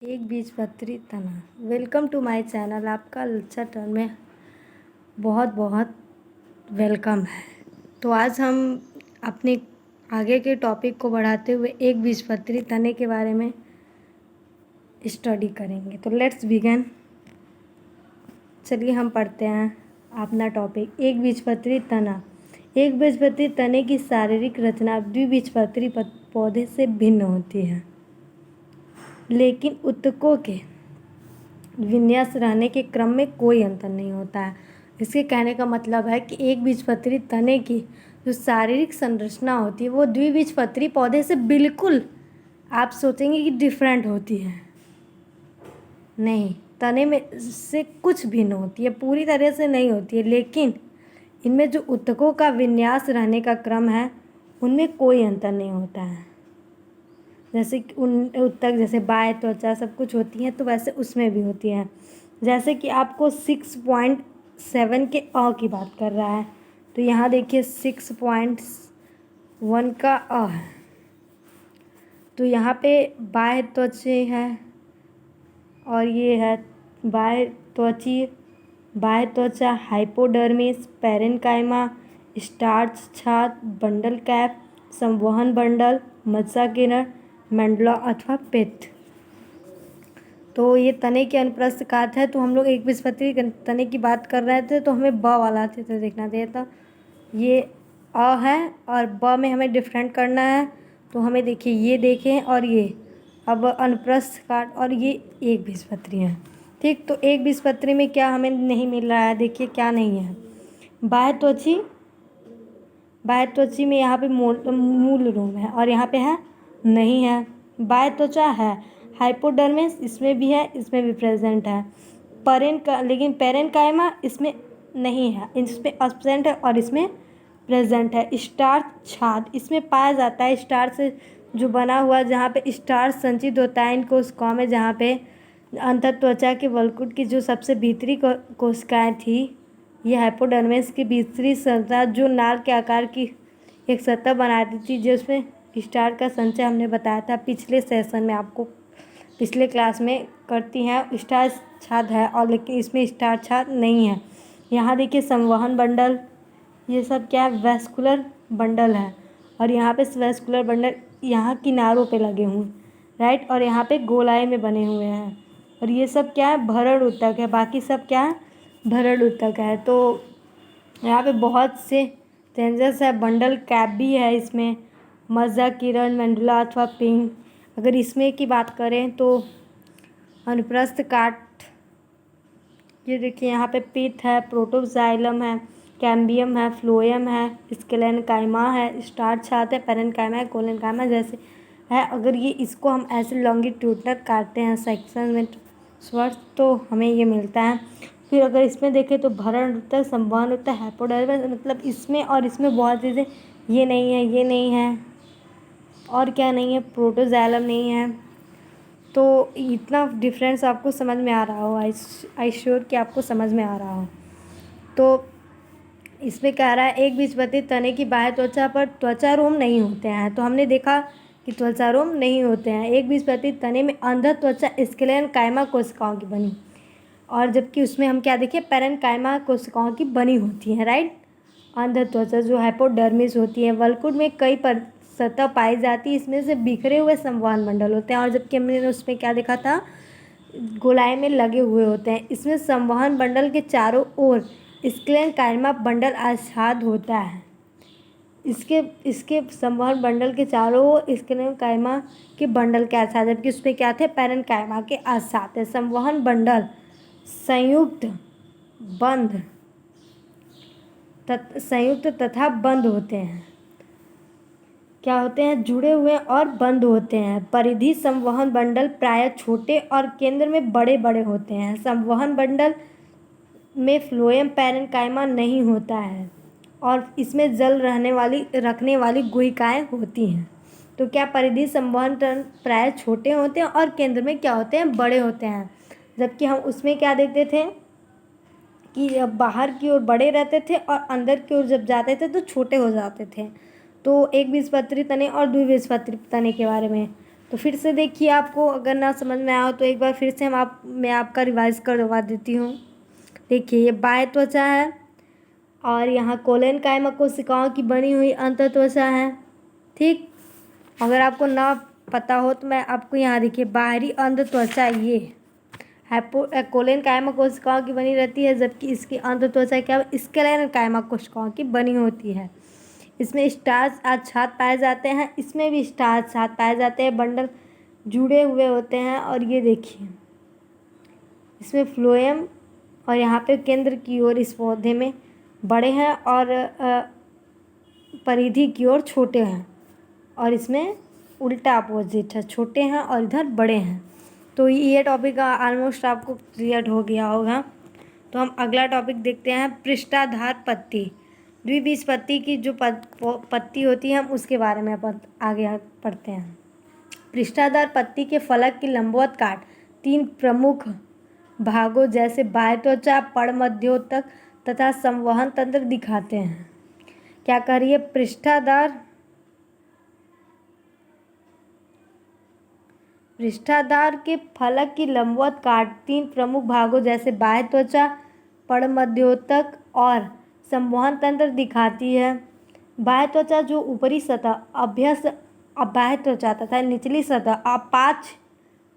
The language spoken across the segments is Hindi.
एक बीजपत्री तना। Welcome to my channel. आपका अच्छा टर्न में बहुत बहुत वेलकम है। तो आज हम अपने आगे के टॉपिक को बढ़ाते हुए एक बीजपत्री तने के बारे में स्टडी करेंगे। तो लेट्स बिगिन। चलिए हम पढ़ते हैं अपना टॉपिक। एक बीजपत्री तना। एक बीजपत्री तने की शारीरिक रचना द्विबीजपत्री पौधे से भिन्न होती है, लेकिन ऊतकों के विन्यास रहने के क्रम में कोई अंतर नहीं होता है। इसके कहने का मतलब है कि एक बीजपत्री तने की जो शारीरिक संरचना होती है वो द्विबीजपत्री पौधे से बिल्कुल आप सोचेंगे कि डिफरेंट होती है। नहीं, तने में से कुछ भिन्न होती है, पूरी तरह से नहीं होती है, लेकिन इनमें जो ऊतकों का विन्यास रहने का क्रम है उनमें कोई अंतर नहीं होता है। जैसे कि उन ऊतक जैसे बाह्य त्वचा सब कुछ होती है, तो वैसे उसमें भी होती है। जैसे कि आपको 6.7 के अ की बात कर रहा है, तो यहाँ देखिए 6.1 का अ है, तो यहाँ पे बाह्य त्वचे है और ये है बाह्य त्वचा, हाइपोडर्मिस, पैरेन्काइमा, स्टार्च छाद, बंडल कैप, संवहन बंडल, मज्जा किरण, मेंडुला अथवा पित्त। तो ये तने के अनुप्रस्थ काट है। तो हम लोग एक बीजपत्री तने की बात कर रहे थे, तो हमें ब वाला चित्र देखना चाहिए था। ये अ है और ब में हमें डिफरेंट करना है। तो हमें देखिए ये देखें और ये अब अनुप्रस्थ काट और ये एक बीजपत्री है। ठीक, तो एक बीजपत्री में क्या हमें नहीं मिल रहा है, देखिए क्या नहीं है। बाह्य त्वची में यहाँ पे मूल रोम है और यहाँ पे है नहीं है। बाह्य त्वचा है, हाइपोडर्मिस इसमें भी है, इसमें भी प्रेजेंट है। लेकिन पैरेन्काइमा इसमें नहीं है, इसमें एब्सेंट है और इसमें प्रेजेंट है। स्टार्च छाद इसमें पाया जाता है, स्टार्च से जो बना हुआ जहाँ पे स्टार्च संचित होता है इन कोशिकाओं में, जहाँ पे अंतर त्वचा के वलकुट की जो सबसे भीतरी कोशिकाएँ थी, ये हाइपोडर्मिस की भीतरी सतह जो नाल के आकार की एक सतह बनाती थी, जिसमें स्टार्च का संचय हमने बताया था पिछले सेशन में, आपको पिछले क्लास में करती हैं। स्टार्च छाद है और लेकिन इसमें स्टार्च छाद नहीं है। यहाँ देखिए संवहन बंडल, ये सब क्या है, वैस्कुलर बंडल है और यहाँ पे वैस्कुलर बंडल यहाँ किनारों पे लगे हुए हैं, राइट, और यहाँ पे गोलाई में बने हुए हैं। और ये सब क्या है, भरण ऊतक है, बाकी सब क्या है, भरण ऊतक है। तो यहाँ पे बहुत से टेंजेस है, बंडल कैप भी है इसमें, मज्जा किरण, मेंडुला अथवा पिंग। अगर इसमें की बात करें तो अनुप्रस्थ काट, ये देखिए यहाँ पे पित्त है, प्रोटोक्साइलम है, कैम्बियम है, फ्लोएम है, स्केलेनकाइमा है, स्टार्च छाद है, पैरेन्काइमा है, कोलेनकाइमा जैसे है। अगर ये इसको हम ऐसे लॉन्गिट्यूडनल काटते हैं सेक्शन में स्वर्स, तो हमें ये मिलता है। फिर अगर इसमें देखें तो भरण ऊतक, संवहन ऊतक, हाइपोडर्मिस, मतलब इसमें और इसमें बहुत चीज़ें, ये नहीं है, ये नहीं है, और क्या नहीं है, प्रोटोजाइलम नहीं है। तो इतना डिफरेंस आपको समझ में आ रहा हो, आई श्योर कि आपको समझ में आ रहा हो। तो इसमें कह रहा है एक बीजपत्री तने की बाह्य त्वचा पर त्वचारोम नहीं होते हैं। तो हमने देखा कि त्वचारोम नहीं होते हैं। एक बीजपत्री तने में अंदर त्वचा स्क्लेरेन्काइमा कोशिकाओं की बनी, और जबकि उसमें हम क्या देखें, पैरेन्काइमा कोशिकाओं की बनी होती हैं, राइट। अंदर त्वचा जो हाइपोडर्मिस होती है, वलकुट में कई सतह पाई जाती है, इसमें से बिखरे हुए संवहन मंडल होते हैं, और जबकि हमने उसमें क्या देखा था, गोलाई में लगे हुए होते हैं। इसमें संवहन बंडल के चारों ओर स्क्लेरेन्काइमा बंडल आच्छाद होता है। इसके संवहन बंडल के चारों ओर स्क्लेरेन्काइमा के बंडल के आच्छाद, जबकि उसमें क्या थे, पैरेन्काइमा के आच्छाद है। संवहन बंडल संयुक्त तथा बंद होते हैं, क्या होते हैं, जुड़े हुए और बंद होते हैं। परिधि संवहन बंडल प्रायः छोटे और केंद्र में बड़े बड़े होते हैं। संवहन बंडल में फ्लोएम पैरेन्काइमा नहीं होता है और इसमें जल रखने वाली गुहिकाएँ होती हैं। तो क्या परिधि संवहन प्रायः छोटे होते हैं और केंद्र में क्या होते हैं, बड़े होते हैं। जबकि हम उसमें क्या देखते थे कि बाहर की ओर बड़े रहते थे और अंदर की ओर जब जाते थे तो छोटे हो जाते थे। तो एक बीजपत्री तने और द्विबीजपत्री तने के बारे में। तो फिर से देखिए, आपको अगर ना समझ में आया हो तो एक बार फिर से मैं आपका रिवाइज करवा देती हूँ। देखिए, ये बाह्य त्वचा है और यहाँ कोलेन कायमा कोशिकाओं की बनी हुई अंत त्वचा है। ठीक, अगर आपको ना पता हो तो मैं आपको यहाँ देखिए, बाहरी अंत त्वचा ये कोलेन कायमा कोशिकाओं की बनी रहती है, जबकि इसकी अंत त्वचा क्या स्क्लेरल कायमा कोशिकाओं की बनी होती है। इसमें स्टार्च आच्छाद पाए जाते हैं, इसमें भी स्टार्च आच्छाद पाए जाते हैं, बंडल जुड़े हुए होते हैं। और ये देखिए, इसमें फ्लोएम और यहाँ पे केंद्र की ओर इस पौधे में बड़े हैं और परिधि की ओर छोटे हैं, और इसमें उल्टा अपोजिट है, छोटे हैं और इधर बड़े हैं। तो ये टॉपिक ऑलमोस्ट आपको क्लियर हो गया होगा। तो हम अगला टॉपिक देखते हैं, पृष्ठाधार पत्ती। द्विबीजपत्री की जो पत्ती होती है, हम उसके बारे में आगे पढ़ते हैं। पृष्ठाधार पत्ती के फलक की लंबवत काट 3 प्रमुख भागों जैसे बाह्य त्वचा, पड़मध्योतक तथा संवहन तंत्र दिखाते हैं। क्या कह रही है? पृष्ठाधार के फलक की लंबवत काट 3 प्रमुख भागों जैसे बाह्य त्वचा, पड़मध्योतक और संवहन तंत्र दिखाती है। बाह्य त्वचा जो ऊपरी सतह अभ्यस्त बाह्य त्वचा तथा निचली सतह अपाच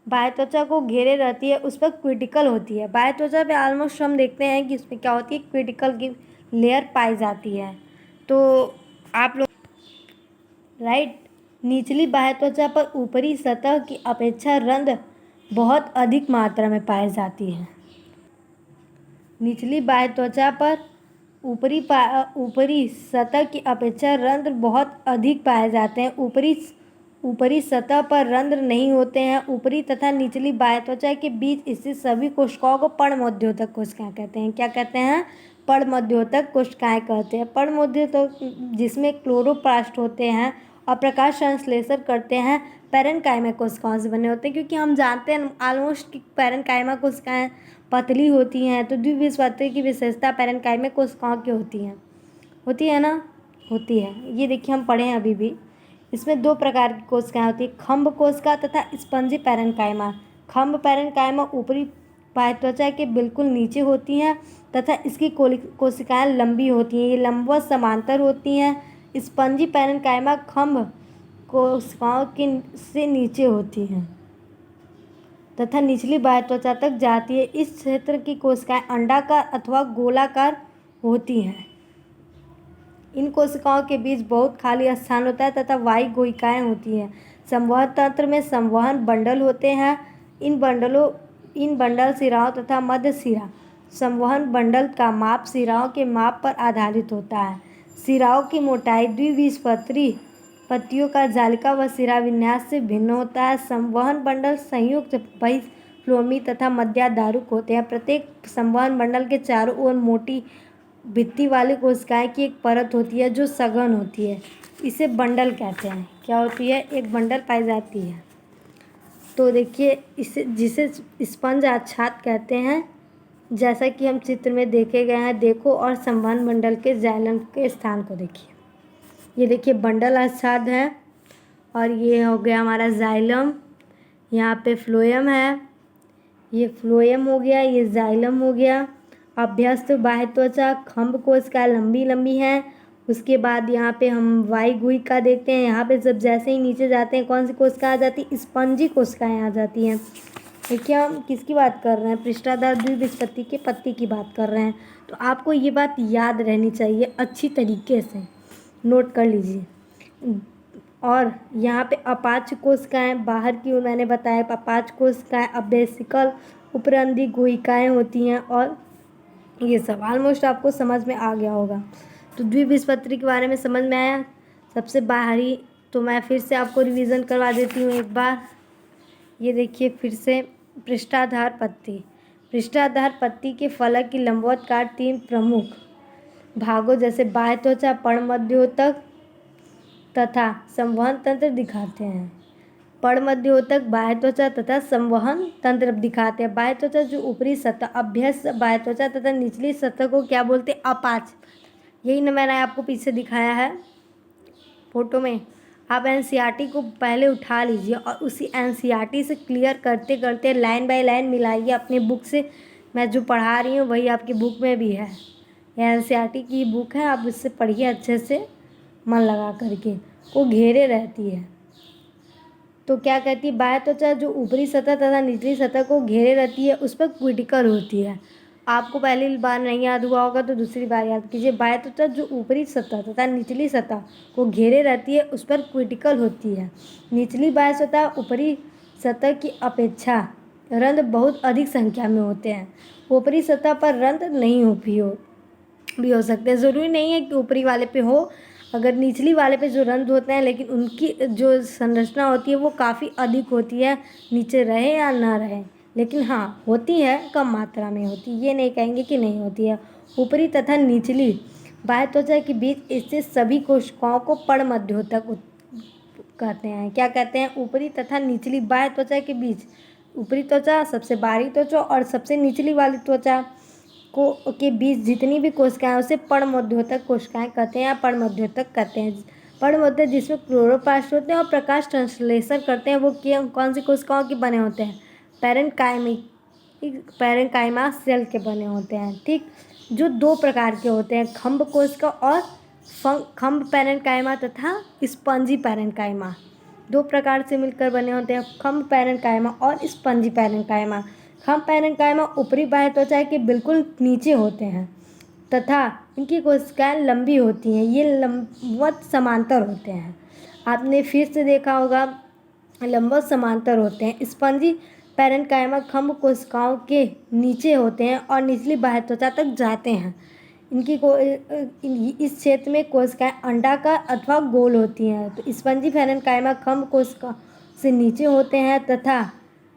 बाह्य त्वचा को घेरे रहती है, उस पर क्यूटिकल होती है। बाह्य त्वचा पे ऑलमोस्ट हम देखते हैं कि उसमें क्या होती है, क्यूटिकल की लेयर पाई जाती है। तो आप लोग राइट, निचली बाह्य त्वचा पर ऊपरी सतह की अपेक्षा रंध्र बहुत अधिक मात्रा में पाई जाती है। निचली बाह्य त्वचा पर ऊपरी सतह की अपेक्षा रंध्र बहुत अधिक पाए जाते हैं। ऊपरी सतह पर रंध्र नहीं होते हैं। ऊपरी तथा निचली बाह्य त्वचा के बीच स्थित सभी कोशिकाओं को पर्णमध्योतक कोशिकाएं कहते हैं। क्या कहते हैं? पर्णमध्योतक कोशिकाएं कहते हैं। पर्णमध्योतक जिसमें क्लोरोप्लास्ट होते हैं और प्रकाश संश्लेषण करते हैं, पैरेन्काइमा कोशिकाओं से बने होते हैं, क्योंकि हम जानते हैं ऑलमोस्ट कि पैरेन्काइमा कोशिकाएं पतली होती हैं। तो द्विबीजपत्री की विशेषता पैरेन्काइमा कोशिकाओं की होती है ना, होती है। ये देखिए, हम पढ़े हैं अभी भी। इसमें 2 प्रकार की कोशिकाएं होती है, खम्भ कोशिका तथा स्पंजी पैरेन्काइमा। खम्भ पैरेन्काइमा ऊपरी बाह्य त्वचा के बिल्कुल नीचे होती हैं तथा इसकी कोशिकाएं लंबी होती हैं, ये लंबवत समांतर होती हैं। स्पंजी पैरेन्काइमा खम्भ कोशिकाओं से नीचे होती हैं तथा निचली बाह्य त्वचा तक जाती है। इस क्षेत्र की कोशिकाएं अंडाकार अथवा गोलाकार होती हैं। इन कोशिकाओं के बीच बहुत खाली स्थान होता है तथा वायु गुहिकाएं होती हैं। संवहन तंत्र में संवहन बंडल होते हैं। इन बंडल सिराओं तथा मध्य सिरा संवहन बंडल का माप सिराओं के माप पर आधारित होता है। सिराओं की मोटाई द्विबीजपत्री पत्तियों का जालिका व सिरा विन्यास से भिन्न होता है। संवहन बंडल संयुक्त बहिर्फ्लोमी तथा मध्याधारुक होते हैं। प्रत्येक संवहन बंडल के चारों ओर मोटी भित्ति वाली कोशिकाएं की एक परत होती है जो सघन होती है, इसे बंडल कहते हैं। क्या होती है? एक बंडल पाई जाती है। तो देखिए, जिसे स्पंज आच्छाद कहते हैं, जैसा कि हम चित्र में देखे गए हैं। देखो और संवहन बंडल के जाइलम के स्थान को देखिए। ये देखिए, बंडल आच्छाद है और ये हो गया हमारा जाइलम। यहाँ पे फ्लोएम है, ये फ्लोएम हो गया, ये जाइलम हो गया। अभ्यस्त बाह्य त्वचा खम्भ कोशिका लंबी लंबी है। उसके बाद यहाँ पे हम वायु गुहिका देखते हैं। यहाँ पे जब जैसे ही नीचे जाते हैं, कौन सी कोशिका आ जाती है? स्पंजी कोशिकाएं आ जाती हैं। देखिए, हम किसकी बात कर रहे हैं? पृष्ठाधार द्विबीजपत्री के पत्ती की बात कर रहे हैं। तो आपको ये बात याद रहनी चाहिए, अच्छी तरीके से नोट कर लीजिए। और यहाँ पे अपाच कोशिकाएं बाहर की ओर मैंने बताया, अपाच कोशिकाएं अबेसिकल उपरंधी गुहिकाएं होती हैं। और ये सब ऑलमोस्ट आपको समझ में आ गया होगा। तो द्विबीजपत्री के बारे में समझ में आया। सबसे बाहरी तो मैं फिर से आपको रिवीजन करवा देती हूँ एक बार। ये देखिए, फिर से पृष्ठाधार पत्ती के फलक की लंबवत काट 3 प्रमुख भागों जैसे बाह्य त्वचा, पर्णमध्योतक तथा संवहन तंत्र दिखाते हैं। पर्णमध्योतक बाह्य त्वचा तथा संवहन तंत्र दिखाते हैं। बाह्य त्वचा जो ऊपरी सतह अभ्यस्त बाह्य त्वचा तथा निचली सतह को क्या बोलते हैं? अपाच। यही ना मैंने आपको पीछे दिखाया है फोटो में। आप एनसीईआरटी को पहले उठा लीजिए और उसी एनसीईआरटी से क्लियर करते करते लाइन बाय लाइन मिलाइए अपनी बुक से। मैं जो पढ़ा रही हूँ वही आपकी बुक में भी है, यह एनसीईआरटी की बुक है, आप इससे पढ़िए अच्छे से मन लगा करके। वो घेरे रहती है, तो क्या कहती है, बाह्य त्वचा जो ऊपरी सतह तथा निचली सतह को घेरे रहती है उस पर क्यूटिकल होती है। आपको पहली बार नहीं याद हुआ होगा तो दूसरी बार याद कीजिए। बाह्य त्वचा जो ऊपरी सतह तथा निचली सतह को घेरे रहती है उस पर क्यूटिकल होती है। निचली बाह्य सतह ऊपरी सतह की अपेक्षा रंध्र बहुत अधिक संख्या में होते हैं। ऊपरी सतह पर रंध्र नहीं भी हो सकते, ज़रूरी नहीं है कि ऊपरी वाले पे हो। अगर निचली वाले पे जो रंध्र होते हैं लेकिन उनकी जो संरचना होती है वो काफ़ी अधिक होती है, नीचे रहे या ना रहे, लेकिन हाँ होती है, कम मात्रा में होती है, ये नहीं कहेंगे कि नहीं होती है। ऊपरी तथा निचली बाह्य त्वचा के बीच स्थित सभी कोशिकाओं को पर्णमध्योतक कहते हैं। क्या कहते हैं? ऊपरी तथा निचली बाह्य त्वचा के बीच, ऊपरी त्वचा सबसे बाहरी त्वचा और सबसे निचली वाली त्वचा के बीच जितनी भी कोशिकाएं उसे पर्णमध्योतक कोशिकाएं कहते हैं या पर्णमध्योतक कहते हैं। पर्णमध्य जिसमें क्लोरोप्लास्ट होते हैं और प्रकाश संश्लेषण करते हैं, वो कौन सी कोशिकाओं के बने होते हैं? पैरेन्काइमा सेल के बने होते हैं। ठीक, जो दो प्रकार के होते हैं, खम्भ कोशिका और खम्भ पैरेन्काइमा तथा स्पंजी पैरेन्काइमा, दो प्रकार से मिलकर बने होते हैं, खम्भ पैरेन्काइमा और स्पंजी पैरेन्काइमा। खम्भ पैरेन्काइमा ऊपरी बाह्य त्वचा के बिल्कुल नीचे होते हैं तथा इनकी कोशिकाएं लंबी होती हैं, ये लंबवत समांतर होते हैं। आपने फिर से देखा होगा, लंबवत समांतर होते हैं। स्पंजी पैरेन्काइमा खम्भ कोशिकाओं के नीचे होते हैं और निचली बाह्य त्वचा तक जाते हैं। इस क्षेत्र में कोशिकाएं अंडाकार अथवा गोल होती हैं। तो स्पंजी पैरेन्काइमा खम्भ कोशिका से नीचे होते हैं तथा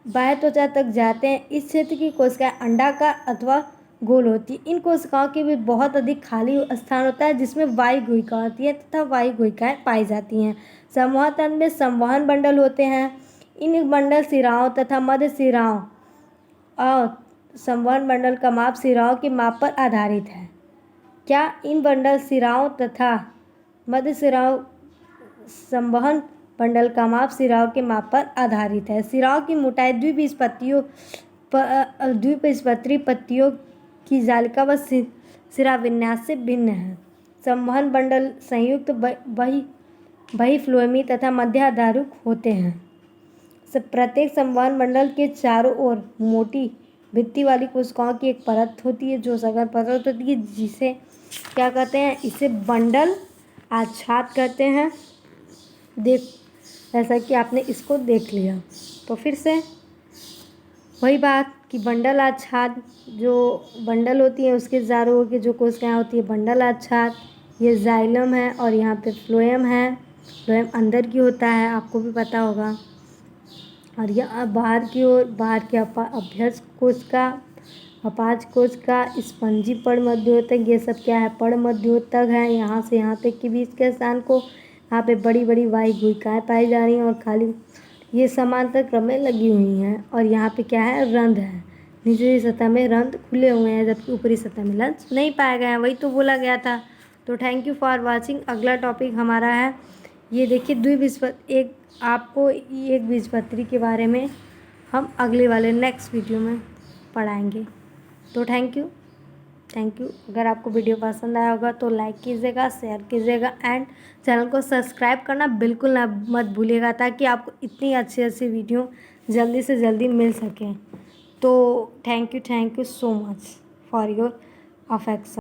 बाह्य त्वचा तक जाते हैं। इस क्षेत्र की कोशिकाएं अंडाकार अथवा गोल होती है। इन कोशिकाओं के भी बहुत अधिक खाली स्थान होता है जिसमें वायु गुहिका होती है तथा वायु गुहिकाएं पाई जाती हैं। संवहन तंत्र में संवहन बंडल होते हैं। इन बंडल सिराओं तथा मध्य सिराओं और संवहन बंडल का माप सिराओं के माप पर आधारित है। क्या? इन बंडल सिराओं तथा मध्य सिराओं संवहन बंडल का माप सिराओं के माप पर आधारित है। सिराओं की मोटाई द्विबीजपत्री पत्तियों की जालिका व सिरा विन्यास से भिन्न है। संवहन बंडल संयुक्त बहिफ्लोएमी तथा मध्याधारुक होते हैं। प्रत्येक संवहन बंडल के चारों ओर मोटी भित्ति वाली कोशिकाओं की एक परत होती है जो सघन परत होती है, जिसे क्या कहते हैं? इसे बंडल आच्छाद कहते हैं। जैसा कि आपने इसको देख लिया, तो फिर से वही बात कि बंडल आच्छाद, जो बंडल होती है उसके चारों ओर की जो कोशिकाएं होती है बंडल आच्छाद, ये जाइलम है और यहाँ पे फ्लोएम है। फ्लोएम अंदर की होता है, आपको भी पता होगा। और यह बाहर की ओर, बाहर के अभ्यस कोशिका, अपाज कोशिका, स्पंजी पर्णमध्योतक, ये सब क्या है? पर्णमध्योतक है। यहाँ से यहाँ तक के बीच के स्थान को यहाँ पे बड़ी बड़ी वायु गुहिकाएं पाई जा रही हैं और खाली ये समांतर क्रम में लगी हुई हैं। और यहाँ पे क्या है? रंध्र है। निचली सतह में रंध्र खुले हुए हैं जबकि ऊपरी सतह में रंध्र नहीं पाए गए हैं, वही तो बोला गया था। तो थैंक यू फॉर वॉचिंग। अगला टॉपिक हमारा है, ये देखिए आपको एक बीजपत्री के बारे में हम अगले वाले नेक्स्ट वीडियो में पढ़ाएंगे। तो थैंक यू। अगर आपको वीडियो पसंद आया होगा तो लाइक कीजिएगा, शेयर कीजिएगा एंड चैनल को सब्सक्राइब करना बिल्कुल ना मत भूलिएगा, ताकि आपको इतनी अच्छी वीडियो जल्दी से जल्दी मिल सकें। तो thank you so much for your affection.